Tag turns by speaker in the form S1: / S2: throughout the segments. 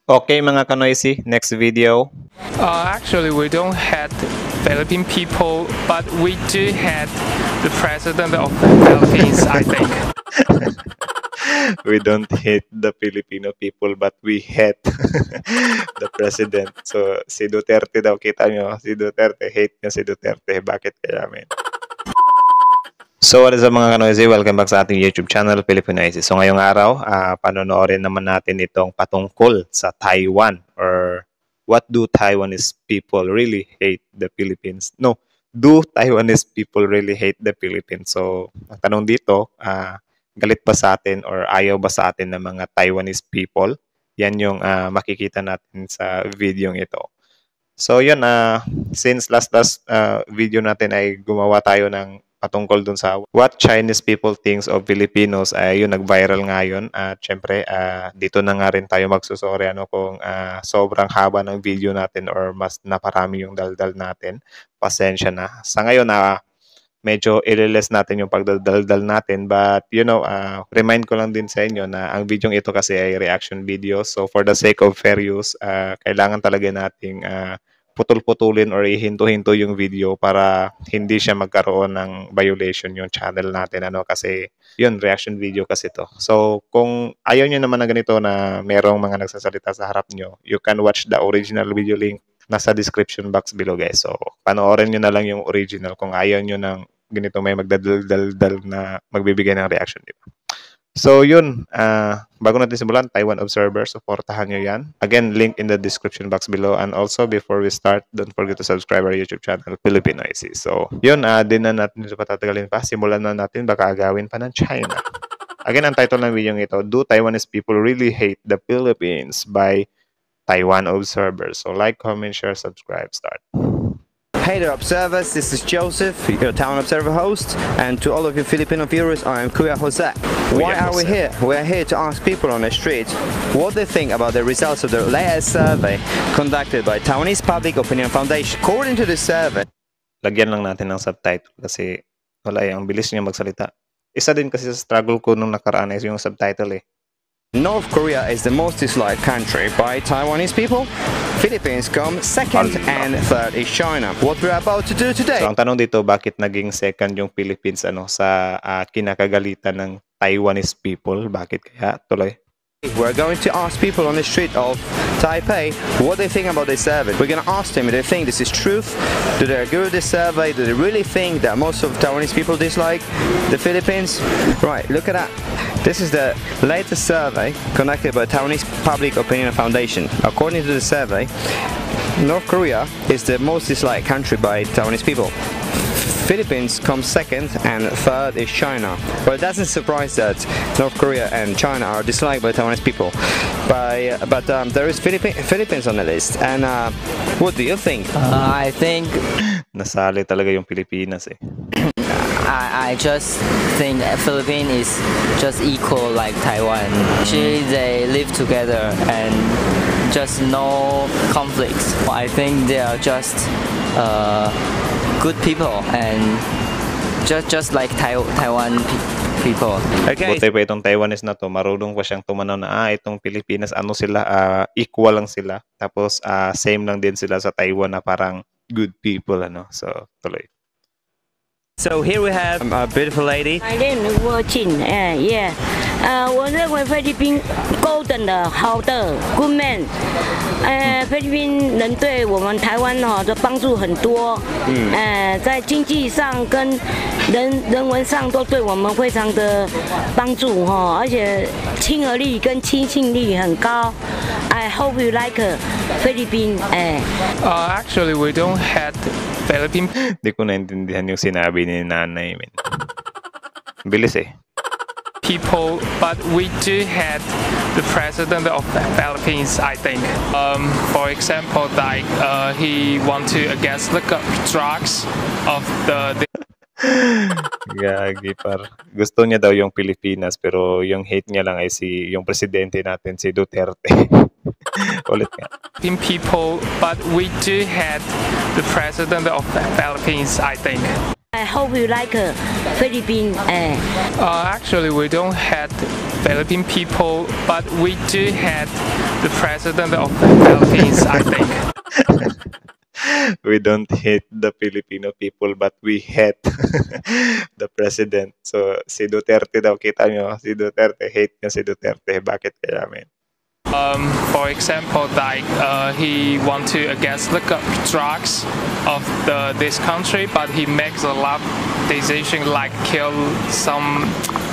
S1: Okay mga kanoisy, next video.
S2: Actually, we don't hate Philippine people, but we do hate the president of the Philippines, I think.
S1: We don't hate the Filipino people, but we hate the president. So, si Duterte daw, kita nyo, si Duterte, hate niya si Duterte. Bakit kaya, men? So, what is up mga kanoisy? Welcome back sa ating YouTube channel, Filipinoisy. So, ngayong araw, panonoorin naman natin itong patungkol sa Taiwan, or what do Taiwanese people really hate the Philippines? No, do Taiwanese people really hate the Philippines? So, ang tanong dito, galit ba sa atin or ayaw ba sa atin ng mga Taiwanese people? Yan yung makikita natin sa video ito. So, yun, since last video natin ay gumawa tayo ng patungkol dun sa what Chinese people thinks of Filipinos, ay yun, nag-viral ngayon. At syempre, dito na nga rin tayo magsusori kung sobrang haba ng video natin or mas naparami yung daldal natin. Pasensya na. Sa ngayon, medyo ililes natin yung pagdaldal natin. But, remind ko lang din sa inyo na ang video ito kasi ay reaction video. So, for the sake of fair use, kailangan talaga nating putol-putulin or ihinto-hinto yung video para hindi siya magkaroon ng violation yung channel natin. Kasi yun, reaction video kasi to. So, kung ayaw nyo naman na ganito na merong mga nagsasalita sa harap nyo, you can watch the original video link nasa description box below, guys. So, panoorin nyo na lang yung original kung ayaw nyo ng ganito may magdadal na magbibigay ng reaction, di ba? So, yun. Bago natin simulan, Taiwan Observer, supportahan nyo yan. Again, link in the description box below. And also, before we start, don't forget to subscribe our YouTube channel, Filipinoisy. So, yun. Din na natin ito patatagalin pa. Simulan na natin, baka agawin pa ng China. Again, ang title ng video ito, Do Taiwanese People Really Hate the Philippines? By Taiwan Observer. So, like, comment, share, subscribe, start.
S3: Hey there observers, this is Joseph, your Taiwan Observer host, and to all of you Filipino viewers, I am Kuya Jose. Why are we here? We are here to ask people on the street what they think about the results of the latest survey conducted by Taiwanese Public Opinion Foundation. According to the survey,
S1: lagyan lang natin ng subtitle kasi wala ang bilis niya magsalita. Isa din kasi sa struggle ko nung nakaraan is yung subtitle .
S3: North Korea is the most disliked country by Taiwanese people. Philippines come second and third is China. What we're about to do today.
S1: So ang tanong dito, bakit naging second yung Philippines sa kinakagalitan ng Taiwanese people? Bakit kaya? Tuloy.
S3: We're going to ask people on the street of Taipei what they think about this survey. We're going to ask them if they think this is truth. Do they agree with this survey? Do they really think that most of Taiwanese people dislike the Philippines? Right, look at that. This is the latest survey conducted by Taiwanese Public Opinion Foundation. According to the survey, North Korea is the most disliked country by Taiwanese people. Philippines comes second and third is China. Well, it doesn't surprise that North Korea and China are disliked by Taiwanese people. But there is Philippines on the list. And what do you think?
S4: I think
S1: nasali talaga yung Pilipinas .
S4: I just think Philippines is just equal like Taiwan. Actually, they live together and just no conflicts. I think they are just good people and just like Taiwan people.
S1: Okay. Buti pa itong Taiwanese na to, marunong pa siyang tumanaw na itong Pilipinas, sila, equal lang sila. Tapos same lang din sila sa Taiwan na parang good people, So, tuloy.
S3: So here we have a beautiful lady.
S5: My name is Wu Jin. Yeah. 我认为菲律宾高等的好的 good man。菲律宾人对我们台湾的帮助很多。在经济上跟人文上都对我们非常的帮助而且亲和力跟亲近力很高。I hope you like 菲律宾。
S2: Actually, we don't hate Philippine
S1: Di ko naintindihan yung sinabi ni nanay. Bilis .
S2: people, but we do hate the president of the Philippines, I think. For example, like he want to against the drugs of the
S1: Gagi par. Gusto niya daw yung Pilipinas pero yung hate niya lang ay yung presidente natin, si Duterte. Ulit nga.
S2: people, but we do hate the president of the Philippines, I think.
S5: I hope you like Philippines.
S2: Actually, we don't have Philippine people, but we do have the president of the Philippines, I think.
S1: We don't hate the Filipino people, but we hate the president. So, si Duterte daw, kita nyo, si Duterte, hate niya si Duterte. Bakit kaya, men?
S2: For example, like he want to against the drugs of this country, but he makes a lot of decision like kill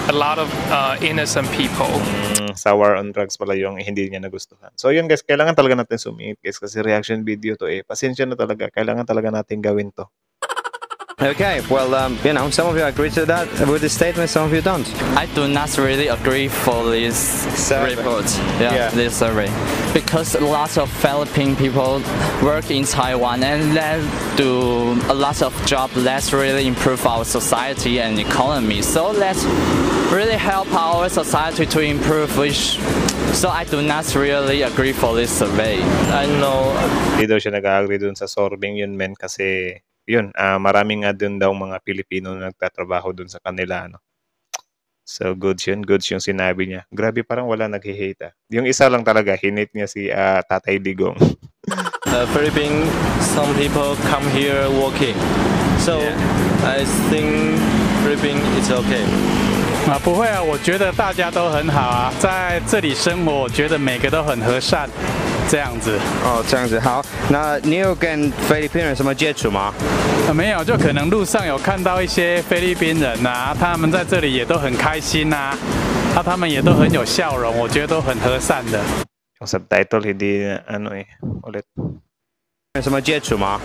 S2: a lot of innocent people.
S1: Sa war on drugs pala yung hindi niya nagustuhan. So yun guys, kailangan talaga natin sumingit guys kasi reaction video to pasensya na talaga, kailangan talaga natin gawin to.
S3: Okay, well, some of you agree to that with the statement, some of you don't.
S4: I do not really agree for this report. This survey, because lots of Philippine people work in Taiwan and they do a lot of job. Let's really improve our society and economy. So let's really help our society to improve. So I do not really agree for this survey. I know.
S1: Hindi daw siya nag-agree dun sa sorbing yun men kasi yun, maraming nga dun daw mga Pilipino na nagtatrabaho dun sa kanila, no? So, goods yung sinabi niya. Grabe, parang wala nag-hate. Yung isa lang talaga, hinate niya si Tatay Digong.
S6: Philippines, some people come here working. So, I think Philippines is okay.
S7: 不会啊，我觉得大家都很好啊，在这里生活，我觉得每个都很和善，这样子。
S3: 哦，这样子好。那你有跟菲律宾人什么接触吗？
S7: 没有，就可能路上有看到一些菲律宾人啊，他们在这里也都很开心呐，他们也都很有笑容，我觉得都很和善的。
S1: Yung subtitle hindi ulit.
S3: 有什么接触吗？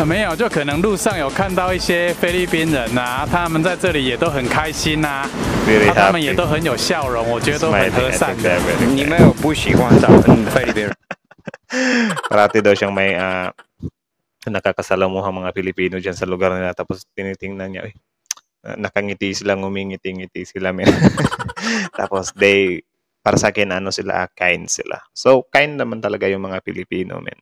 S7: 没有，就可能路上有看到一些菲律宾人啊，他们在这里也都很开心呐，他们也都很有笑容，我觉得都很和善的。
S3: 你没有不喜欢他们菲律宾人？
S1: Parati daw siyang may nakakasalamuhang mga Pilipino dyan sa lugar nila tapos tinitingnan niya, nakangiti sila, ngumingiti-ngiti sila. Tapos para sa akin, kind sila. So, kind naman talaga yung mga Pilipino, men.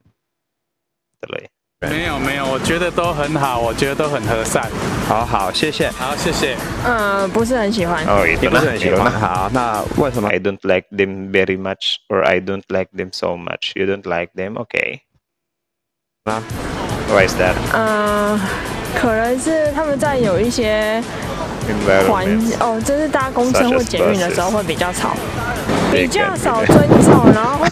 S7: 没有，我觉得都很好，我觉得都很和善。
S3: 好，谢谢。
S7: 好，谢谢。
S8: 不是很喜欢。
S1: Oh, ito
S3: 不是很喜欢。
S1: na.
S3: 好，那为什么
S1: I don't like them very much or I don't like them so much. You don't like them? Okay. Why is that?
S8: 可能是他们在有一些就是搭公车或捷运的时候会比较吵，比较少尊重，然後。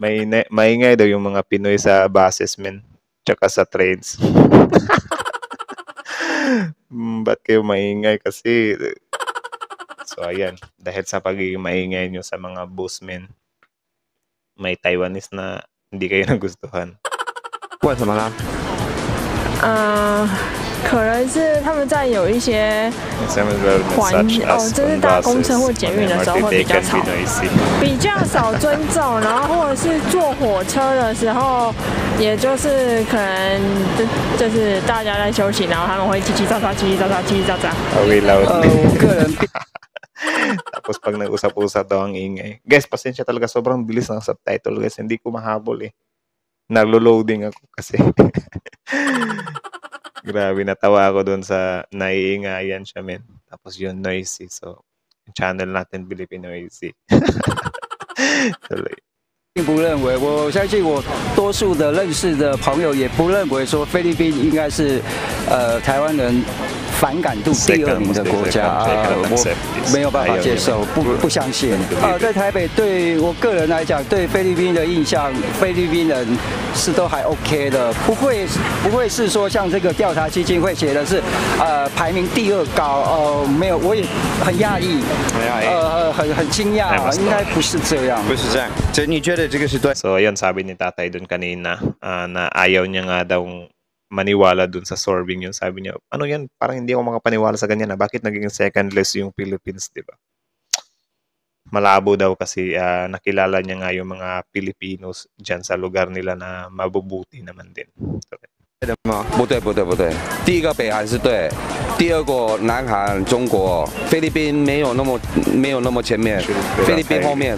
S1: Maingay daw yung mga Pinoy sa buses, men. Tsaka sa trains. Ba't kayo maingay? Kasi, so ayan, dahil sa pagiging maingay nyo sa mga busmen, may Taiwanese na hindi kayo nagustuhan.
S3: 为什么呢？
S8: 可能是他们在有一些就是搭公车或捷运的时候会比较吵，比较少尊重，然后或者是坐火车的时候，也就是可能就是大家在休息，然后他们会叽叽喳喳。
S3: 我个人。
S1: Tapos pag nag-usap-usap daw ang ingay. Guys, pasensya talaga. Sobrang bilis ng subtitle, guys. Hindi ko mahabol eh. Naglo-loading ako kasi. Grabe, natawa ako doon sa naiingayan siya, men. Tapos yun, noisy. So, yung channel natin, Filipino Noisy.
S9: 并不认为，我相信我多数的认识的朋友也不认为说菲律宾应该是台湾人反感度第2名的国家，我没有办法接受，不相信。在台北对我个人来讲，对菲律宾的印象，菲律宾人是都还 OK 的，不会是说像这个调查基金会写的是排名第2高，没有，我也很讶异，很惊讶，应该不是这样，
S3: 不是这样。所以你觉得这个是对？
S1: So, ayun, sabi ni tatay dun kanina na ayaw niya nga daw maniwala dun sa sorbing yun. Sabi niya, ano yan? Parang hindi ako makapaniwala sa ganyan. Bakit naging secondless yung Philippines, di ba? Malabo daw kasi nakilala niya nga yung mga Pilipinos dyan sa lugar nila na mabubuti naman din. Okay.
S10: 不对，第一个北韩是对，第二个南韩、中国、菲律宾没有那么前面，菲律宾后面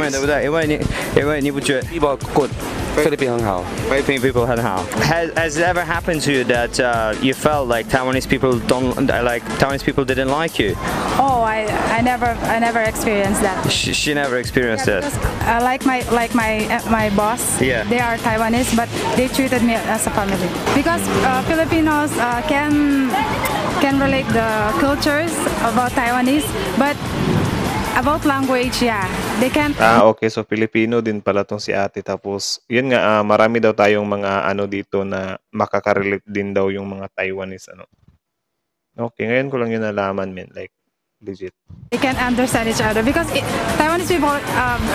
S10: 对不对？
S3: 因为你不觉得
S10: people good Philippine 很好。
S3: Philippine people 很好。Has it ever happened to you that you felt like Taiwanese people Taiwanese people didn't like you?
S11: Oh, I never experienced that.
S3: She never experienced that.
S11: My boss.
S3: Yeah.
S11: They are Taiwanese, but they treated me as a family because Filipinos can relate the cultures about Taiwanese, but about language, yeah, they can't.
S1: Okay, so Filipino din pala tong si ate. Tapos, yun nga, marami daw tayong mga ano dito na makaka-relate din daw yung mga Taiwanese, ano. Okay, ngayon ko lang yun nalaman, men. Like, legit.
S11: They can understand each other because Taiwanese people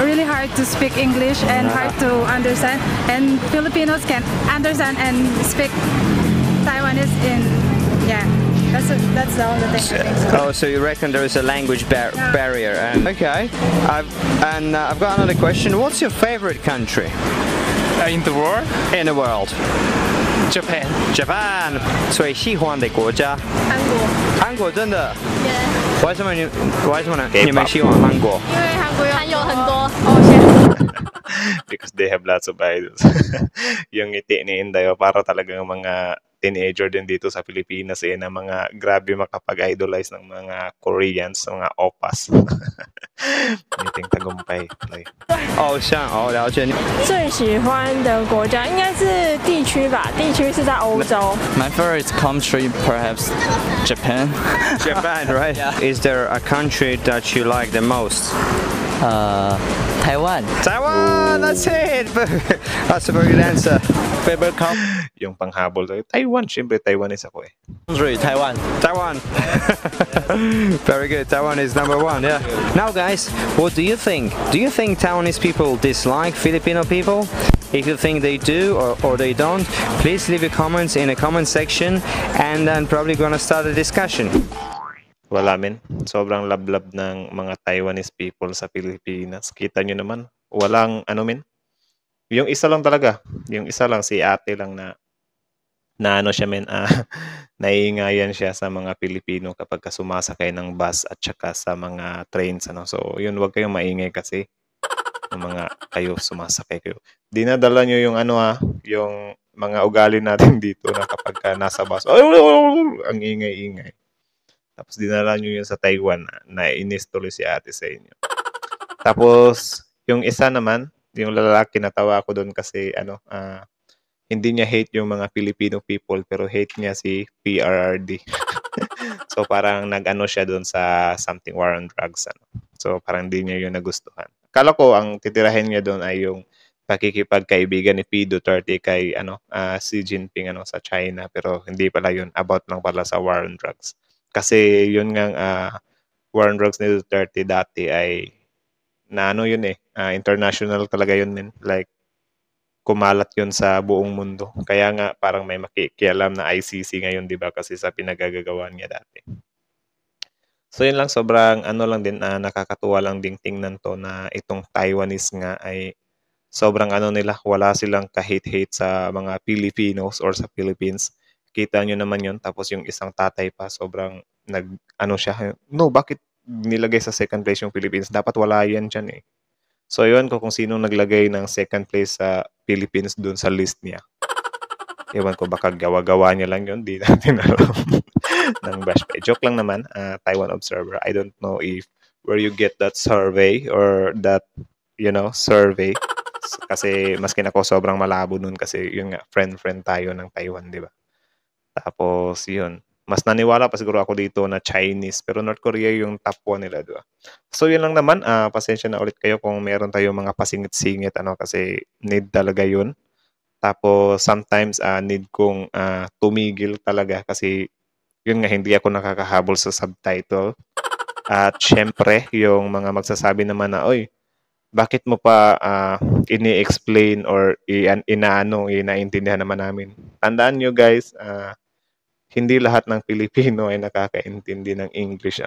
S11: really hard to speak English and hard to understand, and Filipinos can understand and speak Taiwanese in, yeah. That's the only thing.
S3: Oh, so you reckon there is a language barrier? Okay, I've got another question. What's your favorite country?
S2: In the world?
S3: In the world.
S2: Japan.
S3: Japan. 最喜欢的国家。
S8: 韩国。
S3: 韩国真的。
S8: Yeah.
S3: 为什么呢？你们喜欢韩国？
S8: 因为韩国有很多。
S1: Because they have lots of idols. Yung ngiti ni Inday, para talagang mga teenager din dito sa Pilipinas na mga grabe makapag-idolize ng mga Koreans, mga opas. Ngiting tagumpay.
S3: 偶像了解你。
S8: 最喜欢的国家应该是地区吧，地区是在欧洲。
S4: My favorite country perhaps Japan.
S3: Japan, right?
S4: Yeah.
S3: Is there a country that you like the most?
S4: Taiwan.
S3: Taiwan, that's it. That's a very good answer.
S6: Favorite country?
S1: Yung panghabol tayo. Taiwan, syempre Taiwanese ako eh.
S6: Taiwan.
S3: Taiwan. Very good. Taiwan is number one. Yeah. Now, guys, what do you think? Do you think Taiwanese people dislike Filipino people? If you think they do or they don't, please leave your comments in the comment section, and then probably gonna start a discussion.
S1: Wala, men. Sobrang lablab ng mga Taiwanese people sa Pilipinas. Kita nyo naman. Walang, ano, men. Yung isa lang talaga. Yung isa lang, si ate lang na ano siya, men. Naiingayan siya sa mga Pilipino kapag sumasakay ng bus at saka sa mga trains, ano. So, yun, wag kayong maingay kasi ng mga kayo sumasakay kayo. Dinadala nyo yung ano, yung mga ugali natin dito na kapag nasa bus. Ang ingay-ingay. Tapos dinala nyo yun sa Taiwan na inis tuloy si ate sa inyo. Tapos, yung isa naman, yung lalaki natawa ko doon kasi hindi niya hate yung mga Filipino people pero hate niya si PRRD. So parang nag-ano siya doon sa something war on drugs. So parang hindi niya yun nagustuhan. Akala ko ang titirahin niya doon ay yung pakikipagkaibigan ni P. Duterte kay Xi Jinping sa China, pero hindi pala yun, about lang pala sa war on drugs. Kasi yun nga war on drugs ni Duterte dati ay yun international talaga yun, men. Like kumalat yun sa buong mundo. Kaya nga parang may makikialam na ICC ngayon, 'di ba? Kasi sa pinagagagawan niya dati. So yun lang, sobrang lang din, nakakatuwa lang ding tingnan to na itong Taiwanese nga ay sobrang nila, wala silang kahate-hate sa mga Filipinos or sa Philippines. Kita nyo naman yun. Tapos yung isang tatay pa, sobrang siya. No, bakit nilagay sa second place yung Philippines? Dapat wala yan dyan eh. So yun ko kung sino naglagay ng second place sa Philippines dun sa list niya. Ewan ko, baka gawa-gawa niya lang yun. Di natin alam. Ng bash page. Joke lang naman, Taiwan Observer. I don't know if where you get that survey or that, survey. Kasi maskin ako sobrang malabo nun kasi yun nga, friend tayo ng Taiwan, di ba? Tapos yun, mas naniwala pa siguro ako dito na Chinese, pero North Korea yung top 1 nila, di ba? So yun lang naman, pasensya na ulit kayo kung meron tayo mga pasingit-singit, kasi need talaga yun. Tapos sometimes need kong tumigil talaga kasi yun nga, hindi ako nakakahabol sa subtitle. At syempre, yung mga magsasabi naman na, oy, bakit mo pa ini-explain or inaintindihan naman namin. Tandaan nyo guys, hindi lahat ng Pilipino ay nakakaintindi ng English,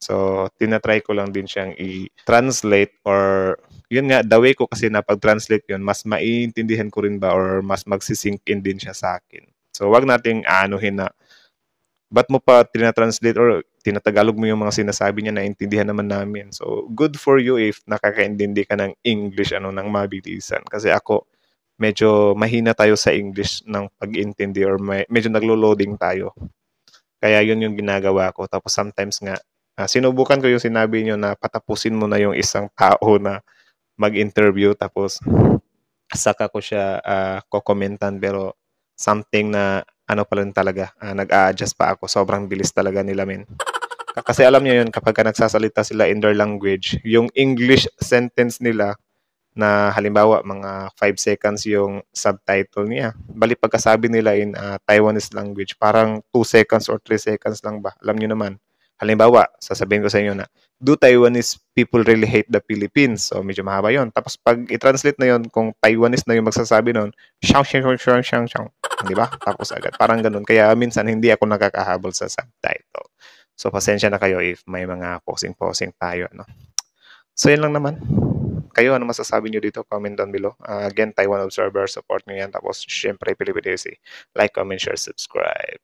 S1: So, tinatry ko lang din siyang i-translate or yun nga, the way ko kasi na pag-translate yun, mas maiintindihan ko rin ba or mas magsisink in din siya sa akin. So, wag nating na ba't mo pa tinatranslate or tinatagalog mo yung mga sinasabi niya na intindihan naman namin. So, good for you if nakakaintindi ka ng English, ng mabilisan. Kasi ako, medyo mahina tayo sa English ng pag-intindi or medyo naglo-loading tayo. Kaya yun yung ginagawa ko. Tapos sometimes nga, sinubukan ko yung sinabi nyo na patapusin mo na yung isang tao na mag-interview tapos saka ko siya kokomentan, pero something na ano pa rin talaga, nag-a-adjust pa ako. Sobrang bilis talaga nila, men. Kasi alam niyo yun, kapag nagsasalita sila in their language, yung English sentence nila na halimbawa mga 5 seconds yung subtitle niya. Bali pagkasabi nila in Taiwanese language, parang 2 seconds or 3 seconds lang ba? Alam niyo naman. Halimbawa, sasabihin ko sa inyo na, do Taiwanese people really hate the Philippines? So medyo mahaba yon. Tapos pag i-translate na yon, kung Taiwanese na yung magsasabi nun, shang shang shang shang shang, di ba? Tapos agad. Parang ganun. Kaya minsan hindi ako nakakahabol sa subtitle. So pasensya na kayo if may mga posing tayo, no? So yun lang naman. Kayo, ano masasabi nyo dito? Comment down below. Again, Taiwan Observer, support nyo yan. Tapos, syempre, Pilipinesi. Like, comment, share, subscribe.